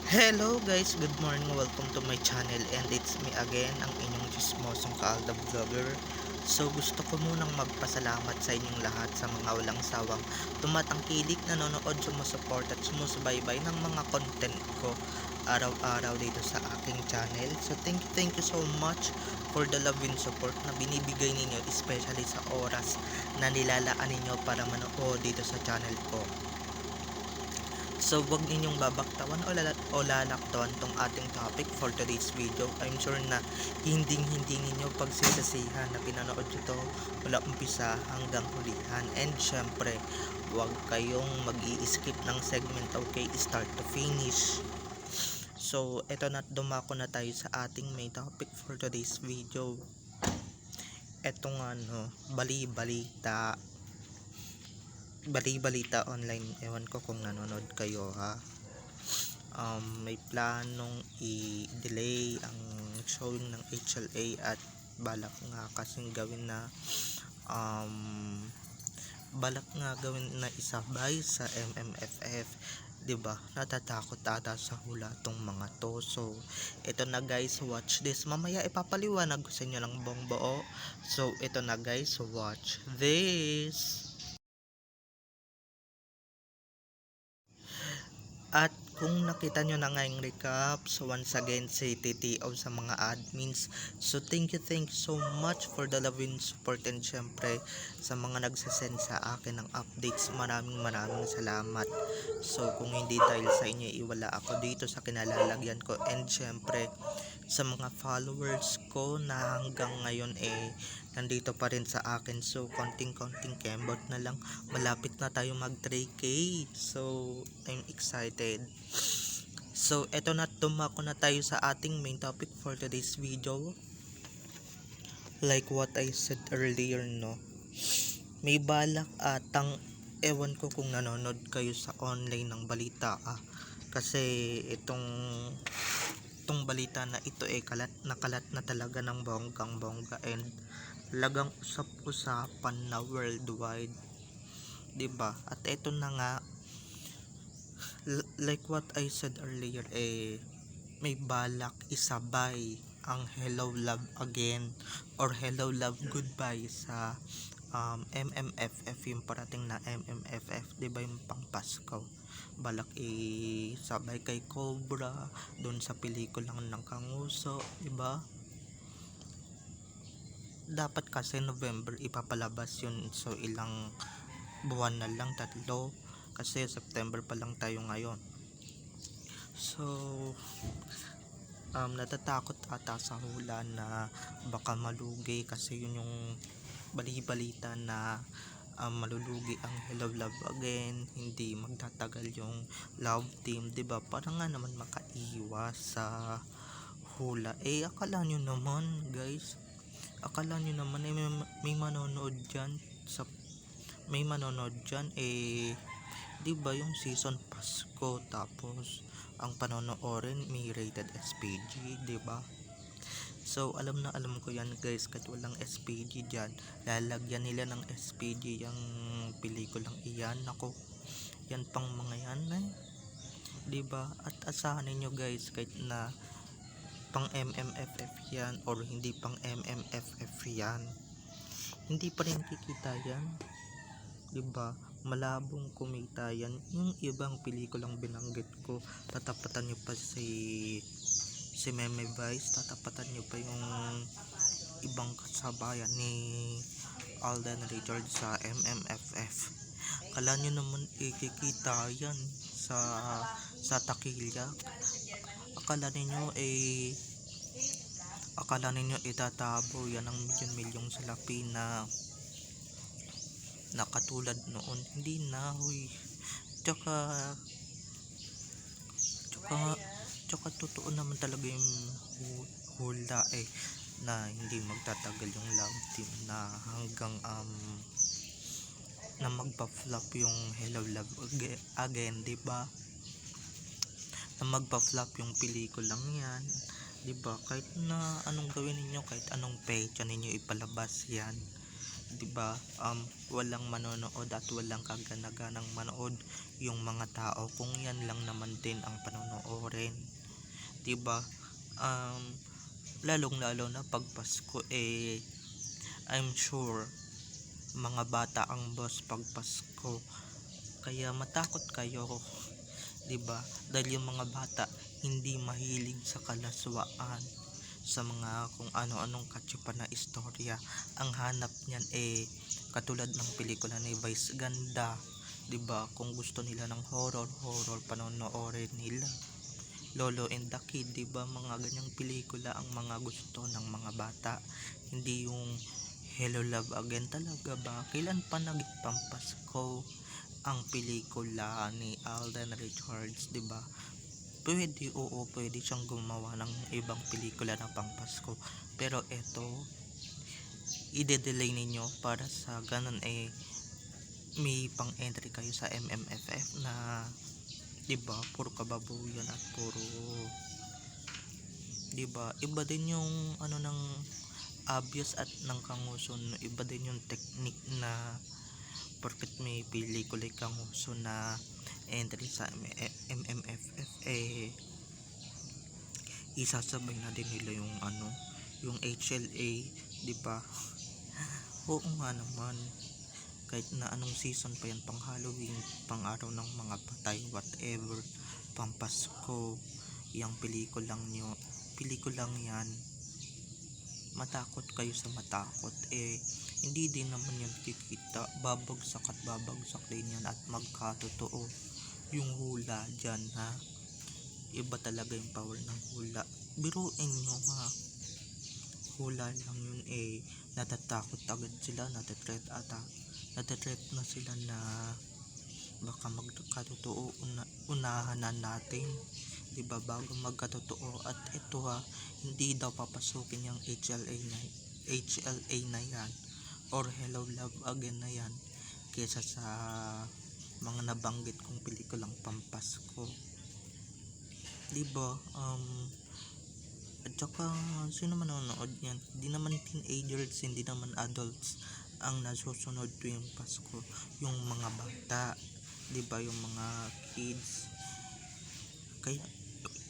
Hello guys, good morning, welcome to my channel and it's me again, ang inyong chismosong kaalda vlogger. So gusto ko munang magpasalamat sa inyong lahat sa mga walang sawang tumatangkilik, nanonood, sumusuport at sumusubaybay ng mga content ko araw-araw dito sa aking channel. So thank you so much for the love and support na binibigay ninyo, especially sa oras na nilalaan ninyo para manood dito sa channel ko. So wag ninyong babaktawan o lalaktawan tong ating topic for today's video. I'm sure na hindi ninyo pagsisisihan na pinanood nyo to mula umpisa hanggang hulihan. And syempre, wag kayong mag-i-skip ng segment, okay? Start to finish. So eto na, dumako na tayo sa ating main topic for today's video. Etong bali-balita online, ewan ko kung nanonood kayo ha. May planong i-delay ang showing ng HLA at balak nga kasing gawin na isabay sa MMFF, 'di ba? Natatakot ata sa hula tong mga to. So ito na guys, watch this. Mamaya ipapaliwanag ko sa inyo ng buong buo. So ito na guys, watch this. At kung nakita nyo na nga yung recap, so once again say TTO sa mga admins. So thank you so much for the love and support, and syempre sa mga nagsasend sa akin ng updates, maraming salamat. So kung hindi dahil sa inyo, iwala ako dito sa kinalalagyan ko. And syempre sa mga followers ko na hanggang ngayon nandito pa rin sa akin. So konting kembot na lang, malapit na tayo mag 3k. So I'm excited. So eto na, dumako na tayo sa ating main topic for today's video. Like what I said earlier, no, may balak atang, ewan ko kung nanonood kayo sa online ng balita kasi itong balita na ito kalat na talaga ng bonggang bongga, and lagang usap-usapan na worldwide, 'di ba? At ito na nga, like what I said earlier, may balak isabay ang Hello Love Again or Hello Love Goodbye sa MMFF, yung parating na MMFF, 'di ba, yung pang Pasko. Balak isabay kay Cobra doon sa pelikulang ng Kanguso, 'di ba? Dapat kasi November ipapalabas yun, so ilang buwan na lang, 3, kasi September pa lang tayo ngayon. So natatakot ata sa hula na baka malugi, kasi yun yung balita na malulugi ang Hello Love Again, hindi magtatagal yung love team, 'di ba? Para nga naman makaiwas sa hula. Akala nyo naman guys, may manonood diyan sa di ba, yung season Pasko, tapos ang panonoorin may rated SPG, di ba? So alam ko yan guys, kahit walang SPG diyan, lalagyan nila ng SPG yung pelikulang iyan. Nako, yan pang mga yan di ba? At asahan niyo guys, kahit na pang MMFF yan or hindi pang MMFF yan, hindi pa rin kikita yan, 'di ba? Malabong kumita yan. Yung ibang pelikulang binanggit ko, tatapatan nyo pa si Meme Vice, tatapatan nyo pa yung ibang kasabayan ni Alden Richards sa MMFF. Kala nyo naman kikita yan sa takilya. Akala ninyo itatabo yan ng milyon-milyong salapi na katulad noon. Hindi na, huy. Tsaka totoo naman talaga yung hula na hindi magtatagal yung love team, na hanggang na magpa-flop yung Hello Love Again, di ba? Na magpa-flop yung pelikulang yan, di ba? Kahit na anong gawin ninyo, kahit anong pecha ninyo ipalabas yan, 'di ba? Walang manonood at walang kaganaganang manood yung mga tao kung yan lang naman din ang panonoorin, 'di ba? Um, Lalong-lalo na pag Pasko, I'm sure mga bata ang boss pag Pasko. Kaya matakot kayo, 'di ba? Dahil yung mga bata hindi mahilig sa kalaswaan, sa mga kung ano-anong katyupan na istorya. Ang hanap niyan katulad ng pelikula ni Vice Ganda, 'di ba? Kung gusto nila ng horror panonoorin nila. Lolo and the Kid, 'di ba? Mga ganyang pelikula ang mga gusto ng mga bata. Hindi yung Hello Love Again. Talaga ba? Kailan pa naging pampasko ang pelikula ni Alden Richards, 'di ba? Pwede, oo, pwede siyang gumawa ng ibang pelikula na pampasko. Pero eto, ide-delay ninyo para sa ganun may pang-entry kayo sa MMFF na 'di ba? Puro kababuyan at puro 'di ba? Iba din yung ano ng obvious at ng kanguson, iba din yung technique na porket may pelikula kanguso na entry sa MMFF, isasabay na din nila yung yung HLA, 'di ba? Oo nga naman, kahit na anong season pa yan, pang Halloween, pang araw ng mga patay, whatever, pang Pasko, yung pelikulang yan, matakot kayo sa matakot, hindi din naman yan kikita, babagsak at babagsak din yan at magkatotoo yung hula dyan, ha. Iba talaga yung power ng hula. Biruin nyo, ha, hula lang yun, natatakot agad sila, natetreat na sila na baka magkatotoo, unahan na natin, 'di ba, bago magkatotoo. At ito, ha, hindi daw papasukin yung HLA na yan or Hello Love Again na yan kesa sa mga nabanggit kong pelikulang pampasko, 'di ba? At saka sino man nanonood yan? Hindi naman teenagers, hindi naman adults ang nasusunod tuwing Pasko, yung mga bata, 'di ba, yung mga kids.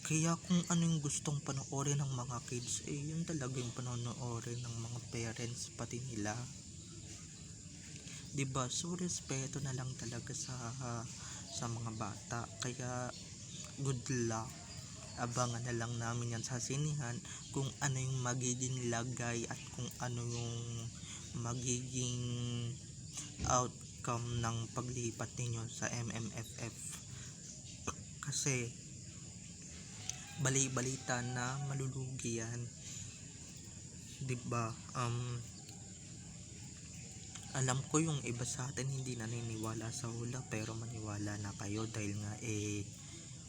Kaya kung ano yung gustong panoorin ng mga kids, yun talaga yung panonoorin ng mga parents pati nila, 'di ba? So respeto na lang talaga sa mga bata. Kaya good luck, abangan na lang namin yan sa sinihan kung ano yung magiging lagay at kung ano yung magiging outcome ng paglipat ninyo sa MMFF, kasi balita na malulugi yan, 'di ba? Alam ko yung iba sa atin hindi naniniwala sa hula, pero maniwala na kayo dahil nga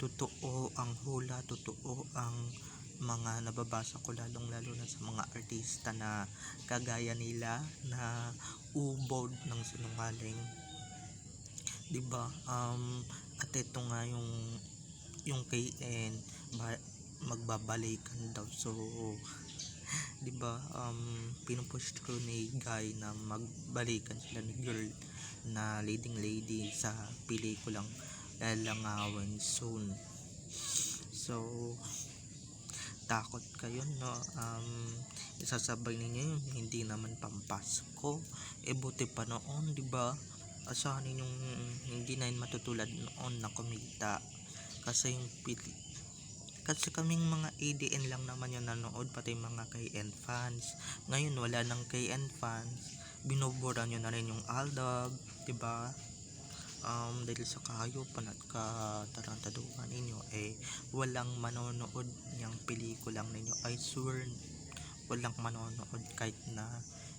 totoo ang hula, totoo ang mga nababasa ko, lalong lalo na sa mga artista na kagaya nila na ubod ng sinungaling, 'di ba? At ito nga yung KN, magbabalikan daw, so 'di ba, pinupush through ni Guy na magbalikan sila ni girl na leading lady sa pelikulang Lalangawin soon. So takot kayo, no? Isasabay ninyo yun, hindi naman pampasko, buti pa noon, 'di ba? Asahan yung hindi na yun matutulad noon na kumita, kasi kasi kaming mga ADN lang naman yung nanood, pati mga KN fans. Ngayon wala nang KN fans, binubura nyo na rin yung Aldab, 'di ba? Dahil sa kahayupan at katarantaduhan ninyo, walang manonood niyang pelikulang ninyo. I swear, walang manonood, kahit na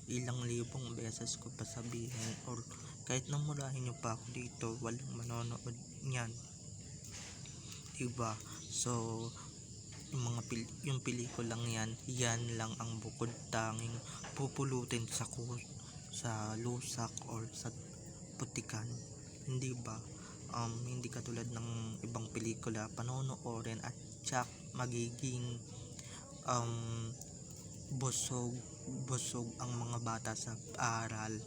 ilang libong beses ko pa sabihin, or kahit namurahin nyo pa ako dito, walang manonood niyan, 'di ba? So yung pelikulang yan lang ang bukod tanging pupulutin sa lusak or sa putikan, hindi ba? Hindi katulad ng ibang pelikula, panonoorin at tsak magiging busog, busog ang mga bata sa aral.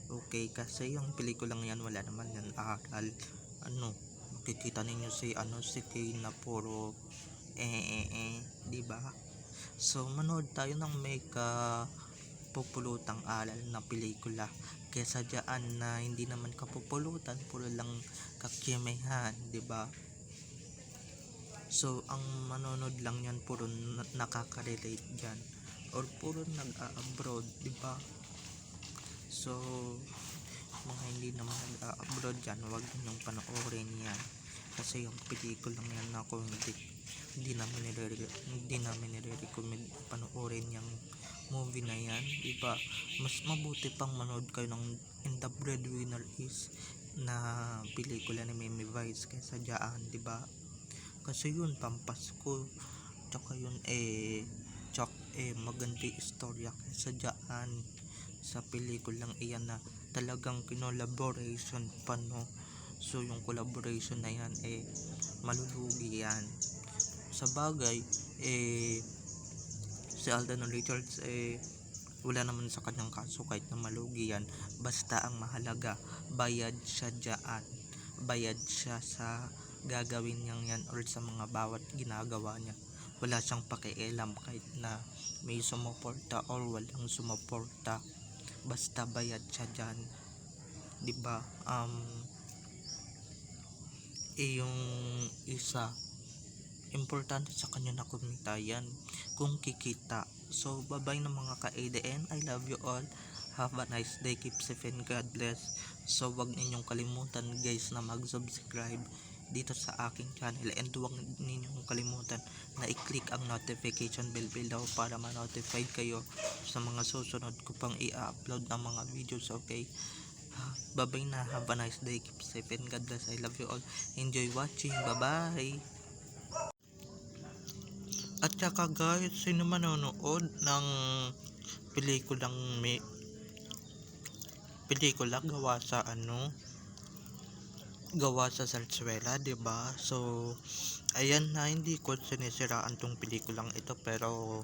Okay, kasi yung pelikulang yan wala naman yan aral. Ano, makikita ninyo si Kay na puro di ba? So manood tayo ng may kapupulutang aral na pelikula kaysa dyan na hindi naman kapupulutan, puro lang kakimehan, di ba? So ang manonood lang yan puro nakaka-relate dyan or puro nag-a-abroad, di ba? So mga hindi naman nag-a-abroad dyan, wag ninyong panoorin yan kasi yung pelikulang yan ako hindi namin nire-recommend panoorin yung movie na yan, diba? Mas mabuti pang manood kayo ng In the Breadwinner Is na pelikula ni Mimi Vice kaysa dyan, diba? Kasi yun pampasko, tsaka yun maganda istorya kaysa dyan sa pelikulang iyan na talagang kinolaboration pa, no? So yung collaboration na yan malulugi yan. Sa bagay si Alden Richards wala naman sa kanyang kaso kahit na malugi yan, basta ang mahalaga bayad siya dyan, bayad siya sa gagawin niyang yan or sa mga bawat ginagawa niya. Wala siyang pakialam kahit na may sumuporta or walang sumuporta, basta bayad siya dyan, diba? Yung isa importante sa kanya na kumita yan kung kikita. So bye bye ng mga ka-ADN, I love you all, have a nice day, keep safe and God bless. So wag ninyong kalimutan guys na mag-subscribe dito sa aking channel and wag ninyong kalimutan na i-click ang notification bell below para ma-notify kayo sa mga susunod ko pang i-upload ng mga videos. Okay, bye bye na, have a nice day, keep safe and God bless, I love you all, enjoy watching, bye bye. At saka guys, sino manonood ng pelikula gawa sa Zarzuela, 'di ba? So ayan na, hindi ko sinisiraan tong pelikulang ito, pero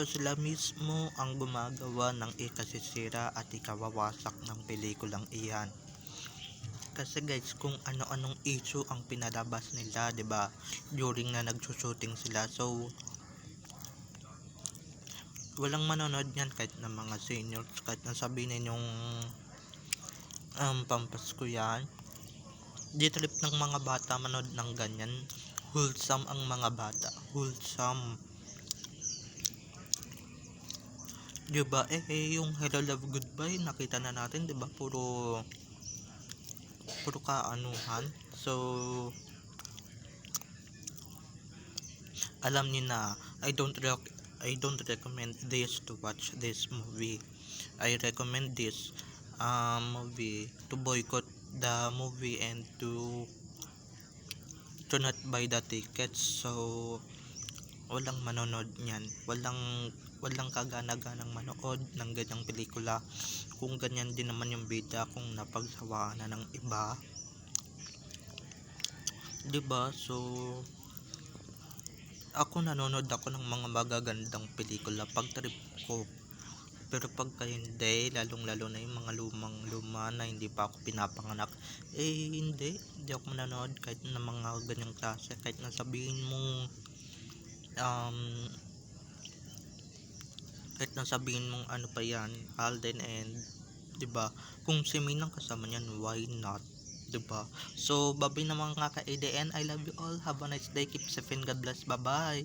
sila mismo ang gumagawa ng ikasisira at ikawawasak ng pelikulang iyan. Kasi guys, kung ano-anong issue ang pinalabas nila, 'di ba? During na nagsushooting sila. So walang manonood niyan kahit na mga seniors, kahit na sabihin ninyong pampasko yan. Di trip ng mga bata manood ng ganyan. Wholesome ang mga bata, wholesome. Diba? Yung Hello Love Goodbye nakita na natin, diba? Puro kaanuhan. So alam niyo na, I don't recommend this to watch this movie. I recommend this movie to boycott the movie and to not buy the tickets. So walang manonood niyan, walang kagana-ganang manood ng ganyang pelikula kung ganyan din naman yung bida, kung napagsawaan na ng iba, diba? So ako nanonood ako ng mga magagandang pelikula pag trip ko, pero pagka hindi, lalong-lalo na yung mga lumang-luma na hindi pa ako pinapanganak, hindi ako manonood kahit na mga ganyang klase, kahit na sabihin mong ano pa yan, Alden and, diba? Kung si Minang kasama niyan, why not, diba? So bye bye na mga ka-ADN, I love you all, have a nice day, keep safe and God bless, bye bye.